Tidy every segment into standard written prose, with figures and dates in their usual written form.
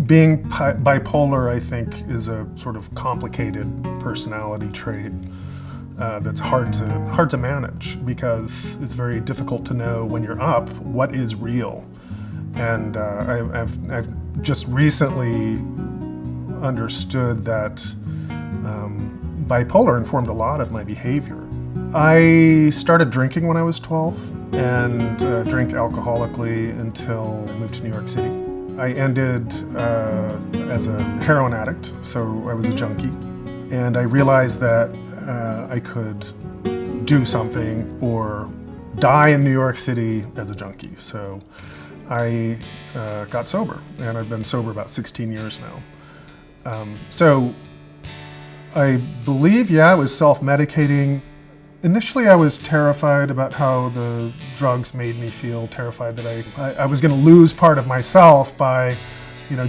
Being bipolar, I think, is a sort of complicated personality trait that's hard to manage, because it's very difficult to know when you're up what is real. And I've just recently understood that bipolar informed a lot of my behavior. I started drinking when I was 12 and drank alcoholically until I moved to New York City. I ended as a heroin addict, so I was a junkie. And I realized that I could do something or die in New York City as a junkie. So I got sober, and I've been sober about 16 years now. So I believe, I was self-medicating. Initially, I was terrified about how the drugs made me feel, terrified that I was going to lose part of myself by,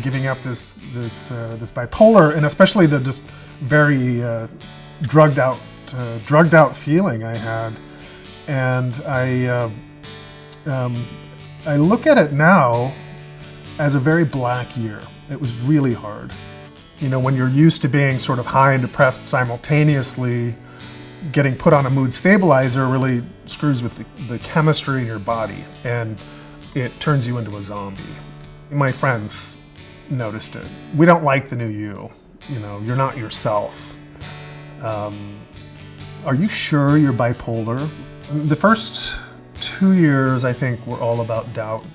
giving up this bipolar, and especially the just very drugged out feeling I had. And I look at it now as a very black year. It was really hard. When you're used to being sort of high and depressed simultaneously, getting put on a mood stabilizer really screws with the chemistry in your body, and it turns you into a zombie. My friends noticed it. We don't like the new you. You're not yourself. Are you sure you're bipolar? The first 2 years, I think, were all about doubt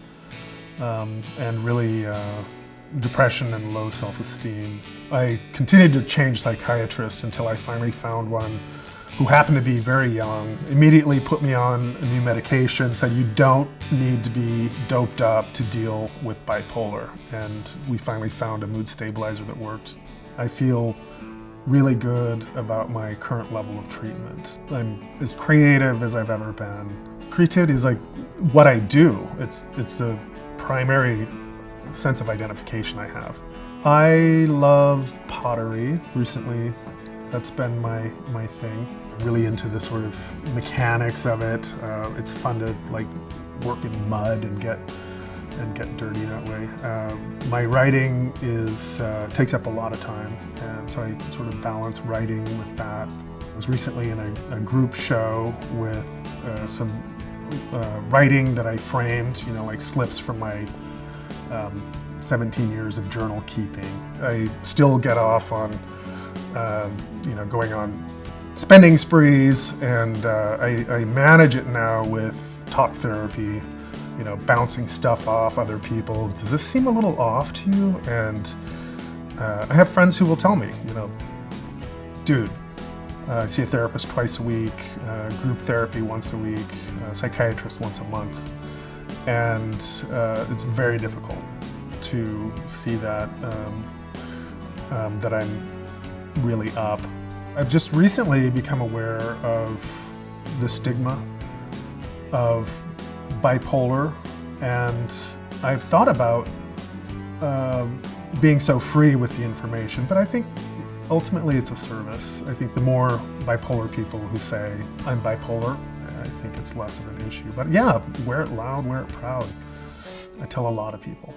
and really depression and low self-esteem. I continued to change psychiatrists until I finally found one who happened to be very young, immediately put me on a new medication, said you don't need to be doped up to deal with bipolar. And we finally found a mood stabilizer that worked. I feel really good about my current level of treatment. I'm as creative as I've ever been. Creativity is like what I do. It's a primary sense of identification I have. I love pottery. Recently, that's been my thing. I'm really into the sort of mechanics of it. It's fun to work in mud and get dirty that way. My writing takes up a lot of time, and so I sort of balance writing with that. I was recently in a group show with some writing that I framed, like slips from my 17 years of journal keeping. I still get off on going on spending sprees, and I manage it now with talk therapy, bouncing stuff off other people. Does this seem a little off to you? And I have friends who will tell me, dude, I see a therapist twice a week, group therapy once a week, psychiatrist once a month. And it's very difficult to see that that I'm really up. I've just recently become aware of the stigma of bipolar, and I've thought about being so free with the information, but I think ultimately it's a service. I think the more bipolar people who say, I'm bipolar, I think it's less of an issue. But yeah, wear it loud, wear it proud. I tell a lot of people.